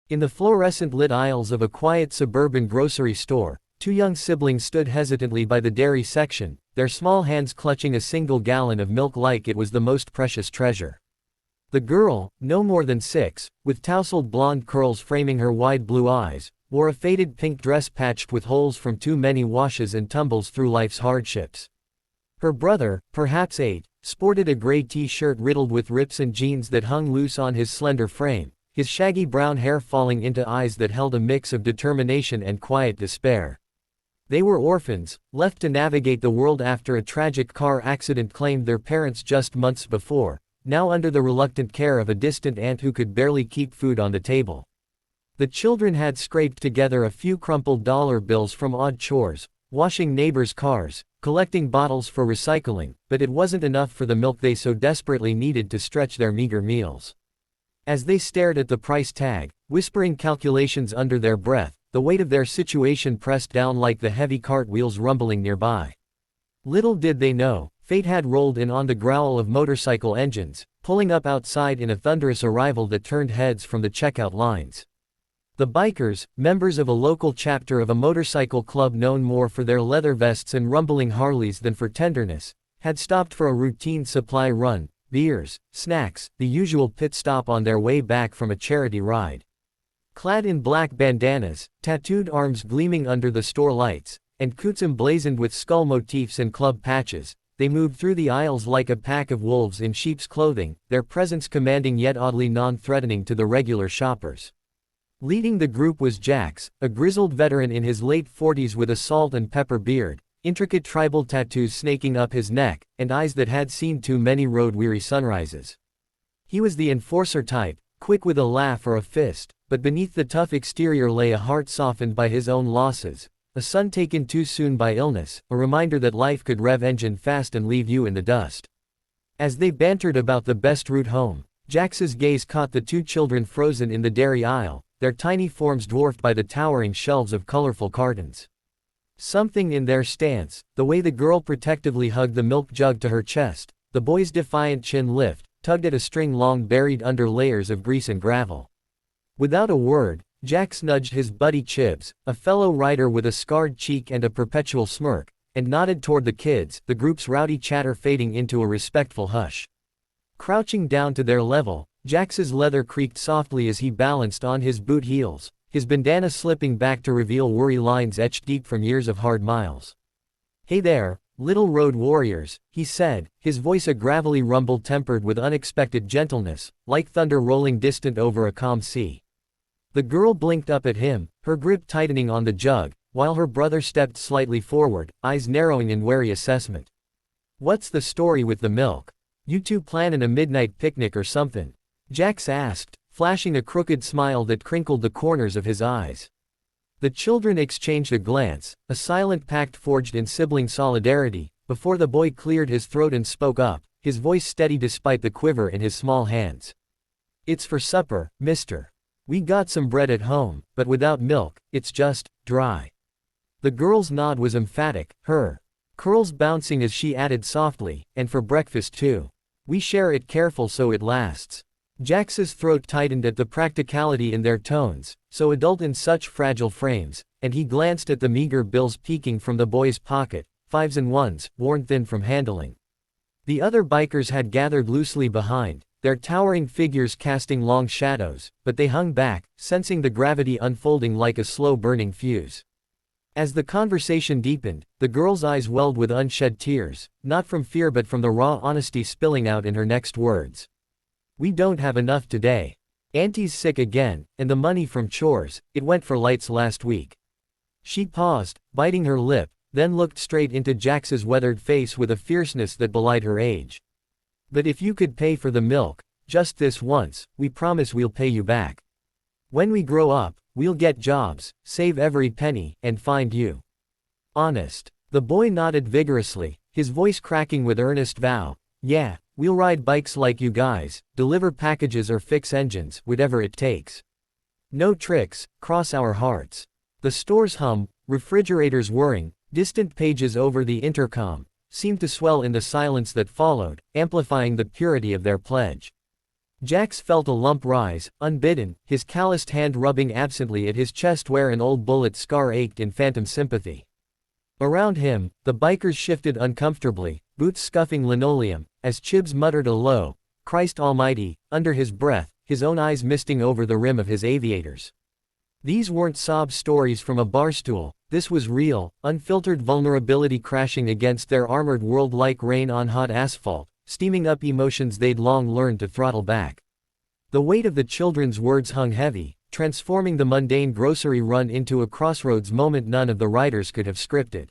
In the fluorescent-lit aisles of a quiet suburban grocery store, two young siblings stood hesitantly by the dairy section, their small hands clutching a single gallon of milk like it was the most precious treasure. The girl, no more than 6, with tousled blonde curls framing her wide blue eyes, wore a faded pink dress patched with holes from too many washes and tumbles through life's hardships. Her brother, perhaps 8, sported a gray t-shirt riddled with rips and jeans that hung loose on his slender frame, his shaggy brown hair falling into eyes that held a mix of determination and quiet despair. They were orphans, left to navigate the world after a tragic car accident claimed their parents just months before, now under the reluctant care of a distant aunt who could barely keep food on the table. The children had scraped together a few crumpled dollar bills from odd chores, washing neighbors' cars, collecting bottles for recycling, but it wasn't enough for the milk they so desperately needed to stretch their meager meals. As they stared at the price tag, whispering calculations under their breath, the weight of their situation pressed down like the heavy cartwheels rumbling nearby. Little did they know, fate had rolled in on the growl of motorcycle engines, pulling up outside in a thunderous arrival that turned heads from the checkout lines. The bikers, members of a local chapter of a motorcycle club known more for their leather vests and rumbling Harleys than for tenderness, had stopped for a routine supply run, beers, snacks, the usual pit stop on their way back from a charity ride. Clad in black bandanas, tattooed arms gleaming under the store lights, and coats emblazoned with skull motifs and club patches, they moved through the aisles like a pack of wolves in sheep's clothing, their presence commanding yet oddly non-threatening to the regular shoppers. Leading the group was Jax, a grizzled veteran in his late 40s with a salt and pepper beard, intricate tribal tattoos snaking up his neck, and eyes that had seen too many road-weary sunrises. He was the enforcer type, quick with a laugh or a fist, but beneath the tough exterior lay a heart softened by his own losses, a son taken too soon by illness, a reminder that life could rev engine fast and leave you in the dust. As they bantered about the best route home, Jax's gaze caught the two children frozen in the dairy aisle, their tiny forms dwarfed by the towering shelves of colorful cartons. Something in their stance, the way the girl protectively hugged the milk jug to her chest, the boy's defiant chin lift, tugged at a string long buried under layers of grease and gravel. Without a word, Jax nudged his buddy Chibs, a fellow rider with a scarred cheek and a perpetual smirk, and nodded toward the kids, the group's rowdy chatter fading into a respectful hush. Crouching down to their level, Jax's leather creaked softly as he balanced on his boot heels, his bandana slipping back to reveal worry lines etched deep from years of hard miles. "Hey there, little road warriors," he said, his voice a gravelly rumble tempered with unexpected gentleness, like thunder rolling distant over a calm sea. The girl blinked up at him, her grip tightening on the jug, while her brother stepped slightly forward, eyes narrowing in wary assessment. "What's the story with the milk? You two planning a midnight picnic or something?" Jax asked, flashing a crooked smile that crinkled the corners of his eyes. The children exchanged a glance, a silent pact forged in sibling solidarity, before the boy cleared his throat and spoke up, his voice steady despite the quiver in his small hands. "It's for supper, mister. We got some bread at home, but without milk, it's just dry." The girl's nod was emphatic, her curls bouncing as she added softly, "And for breakfast too. We share it careful so it lasts." Jax's throat tightened at the practicality in their tones, so adult in such fragile frames, and he glanced at the meager bills peeking from the boy's pocket, 5s and 1s, worn thin from handling. The other bikers had gathered loosely behind, their towering figures casting long shadows, but they hung back, sensing the gravity unfolding like a slow-burning fuse. As the conversation deepened, the girl's eyes welled with unshed tears, not from fear but from the raw honesty spilling out in her next words. "We don't have enough today. Auntie's sick again, and the money from chores, it went for lights last week." She paused, biting her lip, then looked straight into Jax's weathered face with a fierceness that belied her age. "But if you could pay for the milk, just this once, we promise we'll pay you back. When we grow up, we'll get jobs, save every penny, and find you. Honest." The boy nodded vigorously, his voice cracking with earnest vow. "Yeah, we'll ride bikes like you guys, deliver packages or fix engines, whatever it takes. No tricks, cross our hearts." The store's hum, refrigerators whirring, distant pages over the intercom, seemed to swell in the silence that followed, amplifying the purity of their pledge. Jax felt a lump rise, unbidden, his calloused hand rubbing absently at his chest where an old bullet scar ached in phantom sympathy. Around him, the bikers shifted uncomfortably, boots scuffing linoleum, as Chibs muttered a low, "Christ Almighty," under his breath, his own eyes misting over the rim of his aviators. These weren't sob stories from a barstool, this was real, unfiltered vulnerability crashing against their armored world like rain on hot asphalt, steaming up emotions they'd long learned to throttle back. The weight of the children's words hung heavy, transforming the mundane grocery run into a crossroads moment none of the writers could have scripted.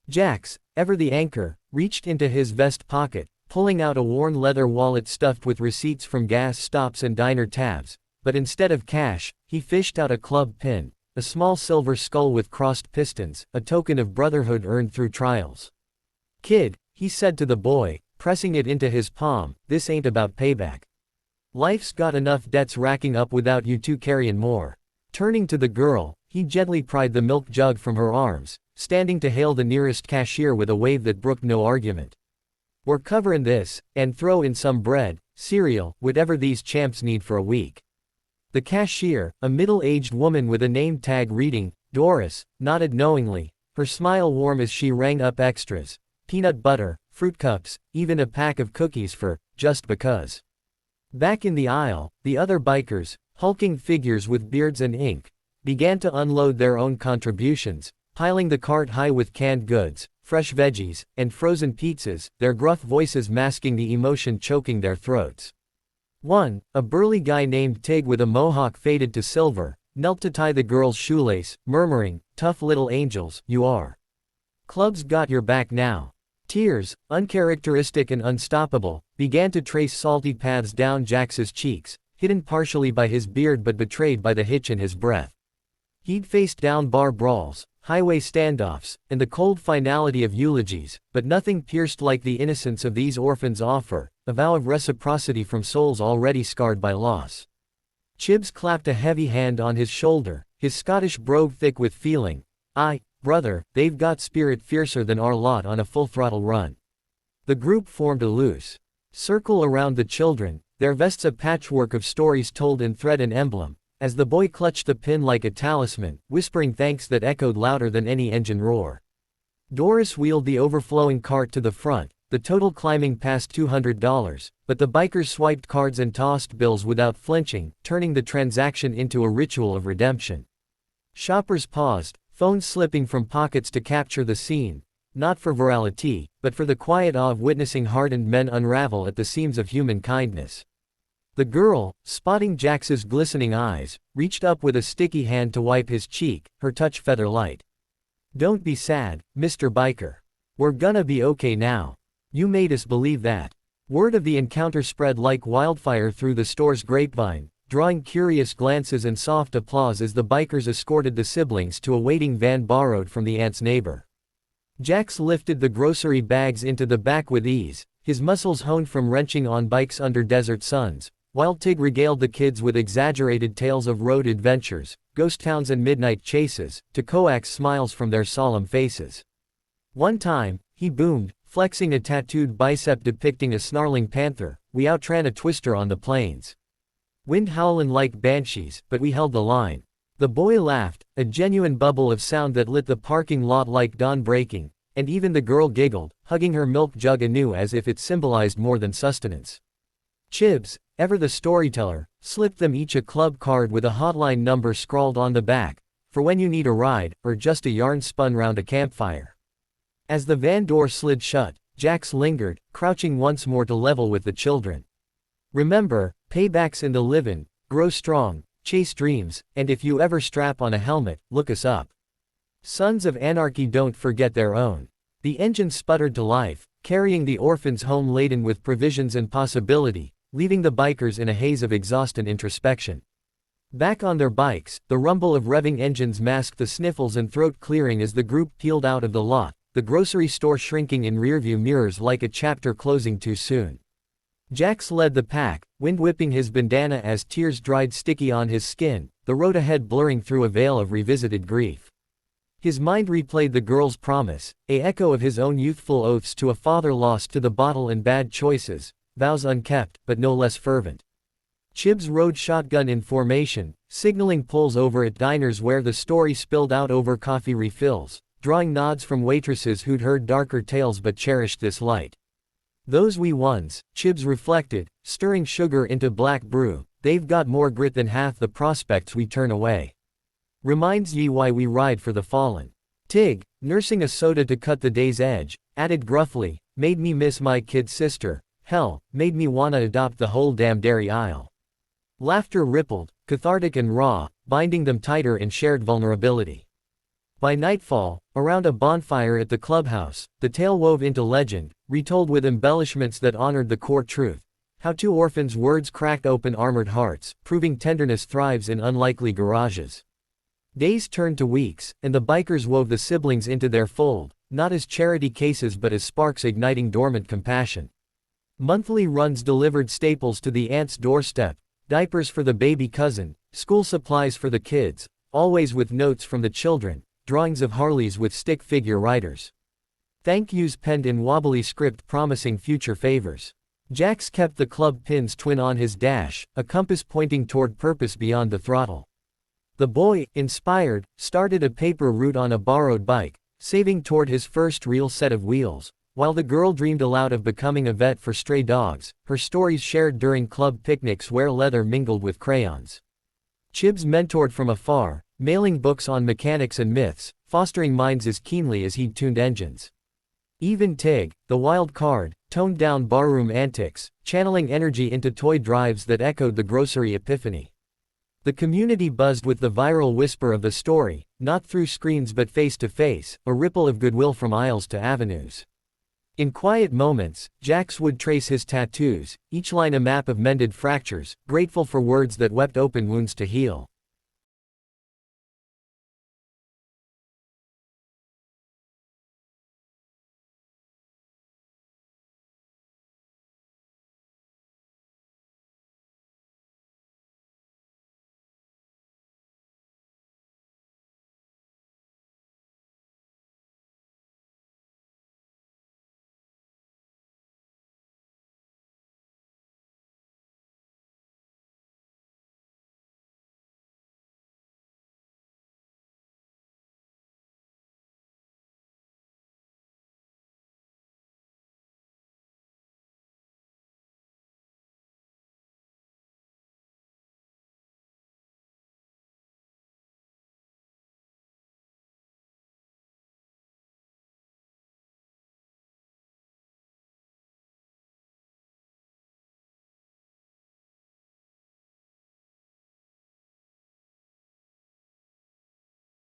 Jax, ever the anchor, reached into his vest pocket, pulling out a worn leather wallet stuffed with receipts from gas stops and diner tabs, but instead of cash, he fished out a club pin, a small silver skull with crossed pistons, a token of brotherhood earned through trials. "Kid," he said to the boy, pressing it into his palm, "this ain't about payback. Life's got enough debts racking up without you two carrying more." Turning to the girl, he gently pried the milk jug from her arms, standing to hail the nearest cashier with a wave that brooked no argument. "We're coverin' this, and throw in some bread, cereal, whatever these champs need for a week." The cashier, a middle-aged woman with a name tag reading, Doris, nodded knowingly, her smile warm as she rang up extras, peanut butter, fruit cups, even a pack of cookies for, just because. Back in the aisle, the other bikers, hulking figures with beards and ink, began to unload their own contributions, piling the cart high with canned goods, fresh veggies, and frozen pizzas, their gruff voices masking the emotion choking their throats. One, a burly guy named Tig with a mohawk faded to silver, knelt to tie the girl's shoelace, murmuring, "Tough little angels, you are. Club's got your back now." Tears, uncharacteristic and unstoppable, began to trace salty paths down Jax's cheeks, hidden partially by his beard but betrayed by the hitch in his breath. He'd faced down bar brawls, highway standoffs, and the cold finality of eulogies, but nothing pierced like the innocence of these orphans' offer, a vow of reciprocity from souls already scarred by loss. Chibs clapped a heavy hand on his shoulder, his Scottish brogue thick with feeling. "Aye, brother, they've got spirit fiercer than our lot on a full-throttle run." The group formed a loose circle around the children, their vests a patchwork of stories told in thread and emblem, as the boy clutched the pin like a talisman, whispering thanks that echoed louder than any engine roar. Doris wheeled the overflowing cart to the front, the total climbing past $200, but the bikers swiped cards and tossed bills without flinching, turning the transaction into a ritual of redemption. Shoppers paused, phones slipping from pockets to capture the scene, not for virality, but for the quiet awe of witnessing hardened men unravel at the seams of human kindness. The girl, spotting Jax's glistening eyes, reached up with a sticky hand to wipe his cheek, her touch feather light. "Don't be sad, Mr. Biker. We're gonna be okay now. You made us believe that." Word of the encounter spread like wildfire through the store's grapevine, drawing curious glances and soft applause as the bikers escorted the siblings to a waiting van borrowed from the aunt's neighbor. Jax lifted the grocery bags into the back with ease, his muscles honed from wrenching on bikes under desert suns, while Tig regaled the kids with exaggerated tales of road adventures, ghost towns and midnight chases, to coax smiles from their solemn faces. One time, he boomed, flexing a tattooed bicep depicting a snarling panther, "We outran a twister on the plains. Wind howlin' like banshees, but we held the line." The boy laughed, a genuine bubble of sound that lit the parking lot like dawn breaking, and even the girl giggled, hugging her milk jug anew as if it symbolized more than sustenance. Chibs, ever the storyteller, slipped them each a club card with a hotline number scrawled on the back, for when you need a ride, or just a yarn spun round a campfire. As the van door slid shut, Jax lingered, crouching once more to level with the children. "Remember, payback's in the livin', grow strong, chase dreams, and if you ever strap on a helmet, look us up. Sons of Anarchy don't forget their own." The engine sputtered to life, carrying the orphans home laden with provisions and possibility, leaving the bikers in a haze of exhaust and introspection. Back on their bikes, the rumble of revving engines masked the sniffles and throat clearing as the group peeled out of the lot, the grocery store shrinking in rearview mirrors like a chapter closing too soon. Jax led the pack, wind-whipping his bandana as tears dried sticky on his skin, the road ahead blurring through a veil of revisited grief. His mind replayed the girl's promise, a echo of his own youthful oaths to a father lost to the bottle and bad choices, vows unkept, but no less fervent. Chibs rode shotgun in formation, signaling pulls over at diners where the story spilled out over coffee refills, drawing nods from waitresses who'd heard darker tales but cherished this light. Those wee ones, Chibs reflected, stirring sugar into black brew, they've got more grit than half the prospects we turn away. Reminds ye why we ride for the fallen. Tig, nursing a soda to cut the day's edge, added gruffly, made me miss my kid sister, hell, made me wanna adopt the whole damn dairy aisle. Laughter rippled, cathartic and raw, binding them tighter in shared vulnerability. By nightfall, around a bonfire at the clubhouse, the tale wove into legend, retold with embellishments that honored the core truth. How two orphans' words cracked open armored hearts, proving tenderness thrives in unlikely garages. Days turned to weeks, and the bikers wove the siblings into their fold, not as charity cases but as sparks igniting dormant compassion. Monthly runs delivered staples to the aunt's doorstep, diapers for the baby cousin, school supplies for the kids, always with notes from the children, drawings of Harleys with stick figure riders. Thank yous penned in wobbly script promising future favors. Jax kept the club pin's twin on his dash, a compass pointing toward purpose beyond the throttle. The boy, inspired, started a paper route on a borrowed bike, saving toward his first real set of wheels, while the girl dreamed aloud of becoming a vet for stray dogs, her stories shared during club picnics where leather mingled with crayons. Chibs mentored from afar, mailing books on mechanics and myths, fostering minds as keenly as he'd tuned engines. Even Tig, the wild card, toned down barroom antics, channeling energy into toy drives that echoed the grocery epiphany. The community buzzed with the viral whisper of the story, not through screens but face to face, a ripple of goodwill from aisles to avenues. In quiet moments, Jax would trace his tattoos, each line a map of mended fractures, grateful for words that wept open wounds to heal.